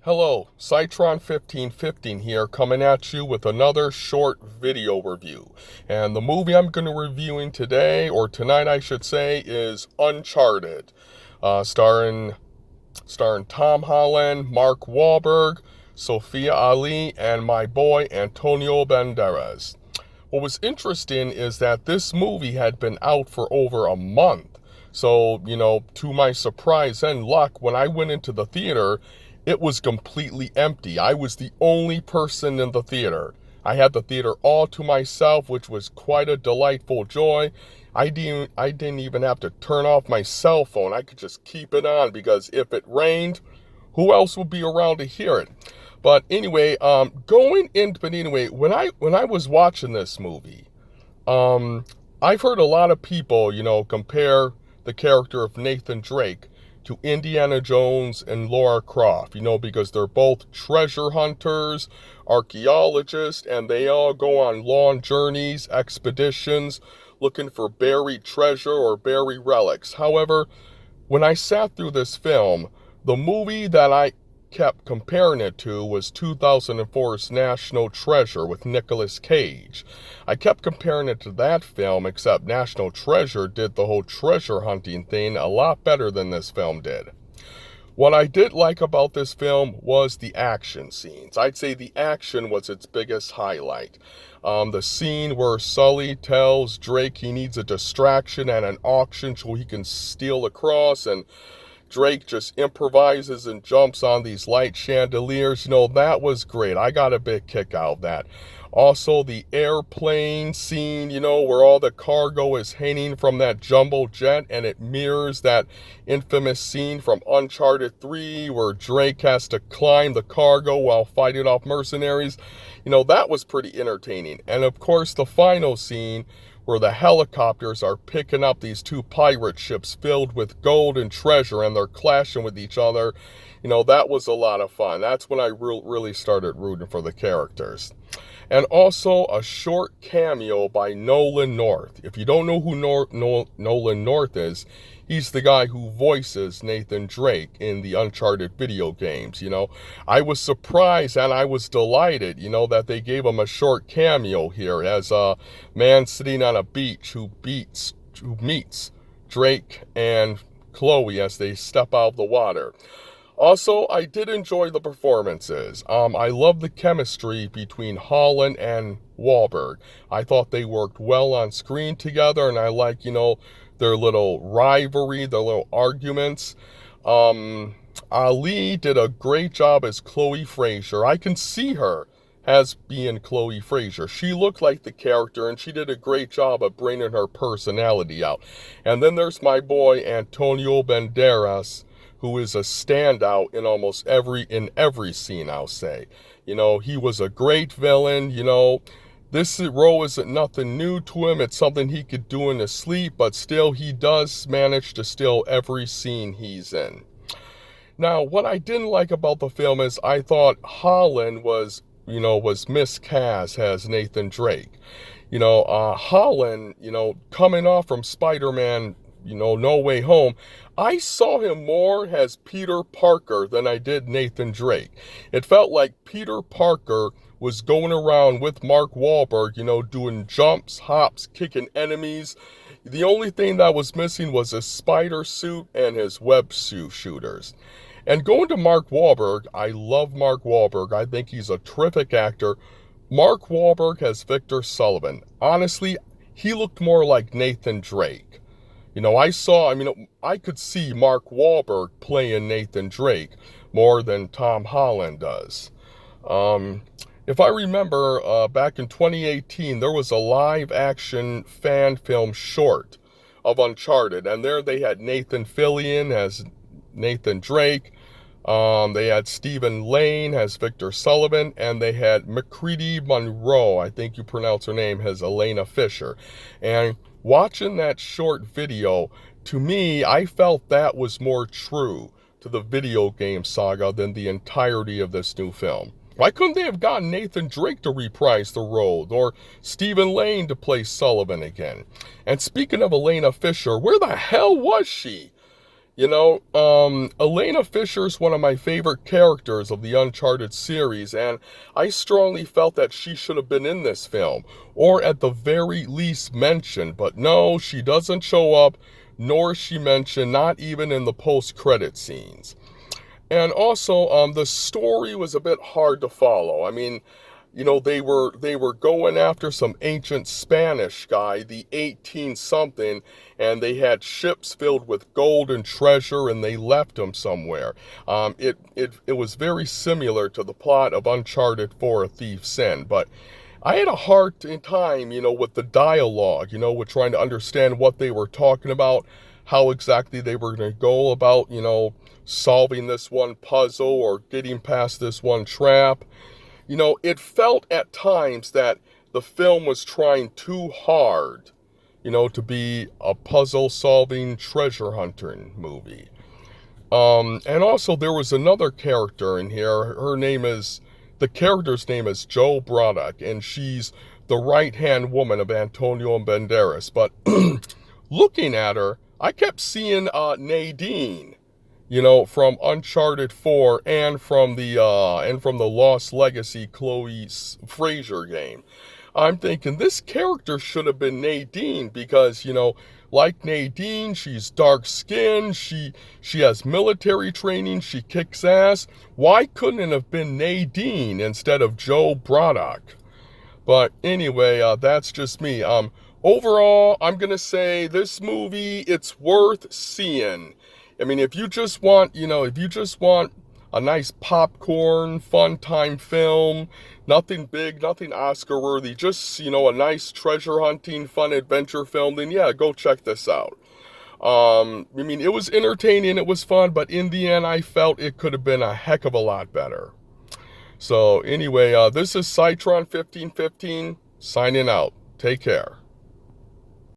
Hello, Citron1515 here, coming at you with another short video review. And the movie I'm going to be reviewing today, or tonight I should say, is Uncharted. Starring Tom Holland, Mark Wahlberg, Sophia Ali, and my boy Antonio Banderas. What was interesting is that this movie had been out for over a month. So, to my surprise and luck, when I went into the theater, it was completely empty. I was the only person in the theater. I had the theater all to myself, which was quite a delightful joy. I didn't even have to turn off my cell phone. I could just keep it on because if it rained, who else would be around to hear it? But anyway, when I was watching this movie, I've heard a lot of people, compare the character of Nathan Drake to Indiana Jones and Lara Croft, because they're both treasure hunters, archaeologists, and they all go on long journeys, expeditions, looking for buried treasure or buried relics. However, when I sat through this film, the movie that I kept comparing it to was 2004's National Treasure with Nicolas Cage. I kept comparing it to that film, except National Treasure did the whole treasure hunting thing a lot better than this film did. What I did like about this film was the action scenes. I'd say the action was its biggest highlight. The scene where Sully tells Drake he needs a distraction at an auction so he can steal the cross, and Drake just improvises and jumps on these light chandeliers. That was great. I got a big kick out of that. Also, the airplane scene, where all the cargo is hanging from that jumbo jet, and it mirrors that infamous scene from Uncharted 3 where Drake has to climb the cargo while fighting off mercenaries. That was pretty entertaining. And of course, the final scene where the helicopters are picking up these two pirate ships filled with gold and treasure, and they're clashing with each other. That was a lot of fun. That's when I really started rooting for the characters. And also a short cameo by Nolan North. If you don't know who Nolan North is, he's the guy who voices Nathan Drake in the Uncharted video games. I was surprised and I was delighted, that they gave him a short cameo here as a man sitting on a beach who meets Drake and Chloe as they step out of the water. Also, I did enjoy the performances. I love the chemistry between Holland and Wahlberg. I thought they worked well on screen together, and I like, their little rivalry, their little arguments. Ali did a great job as Chloe Fraser. I can see her as being Chloe Fraser. She looked like the character, and she did a great job of bringing her personality out. And then there's my boy Antonio Banderas, who is a standout in almost every scene, I'll say. He was a great villain. This role isn't nothing new to him. It's something he could do in his sleep, but still he does manage to steal every scene he's in. Now, what I didn't like about the film is I thought Holland was miscast as Nathan Drake. Holland, coming off from Spider-Man, No Way Home, I saw him more as Peter Parker than I did Nathan Drake. It felt like Peter Parker was going around with Mark Wahlberg, doing jumps, hops, kicking enemies. The only thing that was missing was his spider suit and his web shooters. And going to Mark Wahlberg, I love Mark Wahlberg. I think he's a terrific actor. Mark Wahlberg as Victor Sullivan. Honestly, he looked more like Nathan Drake. I could see Mark Wahlberg playing Nathan Drake more than Tom Holland does. If I remember, back in 2018, there was a live-action fan film short of Uncharted, and there they had Nathan Fillion as Nathan Drake, they had Stephen Lane as Victor Sullivan, and they had McCready Monroe, I think you pronounce her name, as Elena Fisher. And watching that short video, to me, I felt that was more true to the video game saga than the entirety of this new film. Why couldn't they have gotten Nathan Drake to reprise the role, or Stephen Lane to play Sullivan again? And speaking of Elena Fisher, where the hell was she? Elena Fisher's one of my favorite characters of the Uncharted series, and I strongly felt that she should have been in this film, or at the very least mentioned, but no, she doesn't show up, nor is she mentioned, not even in the post-credit scenes. And also, the story was a bit hard to follow. I mean, they were going after some ancient Spanish guy, the 18 something, and they had ships filled with gold and treasure, and they left him somewhere. It was very similar to the plot of Uncharted 4: A Thief's End, but I had a hard time, with the dialogue, with trying to understand what they were talking about, how exactly they were going to go about, solving this one puzzle or getting past this one trap. It felt at times that the film was trying too hard, to be a puzzle solving treasure hunting movie. And also there was another character in here. The character's name is Joe Braddock, and she's the right-hand woman of Antonio Banderas. But looking at her, I kept seeing Nadine, from Uncharted 4 and from the Lost Legacy Chloe Fraser game. I'm thinking this character should have been Nadine because, like Nadine, she's dark-skinned, she has military training, she kicks ass. Why couldn't it have been Nadine instead of Joe Braddock? But anyway, that's just me. Overall, I'm gonna say this movie, it's worth seeing. I mean, if you just want a nice popcorn, fun time film, nothing big, nothing Oscar worthy, just, a nice treasure hunting, fun adventure film, then yeah, go check this out. It was entertaining, it was fun, but in the end, I felt it could have been a heck of a lot better. So anyway, this is Citron 1515 signing out. Take care.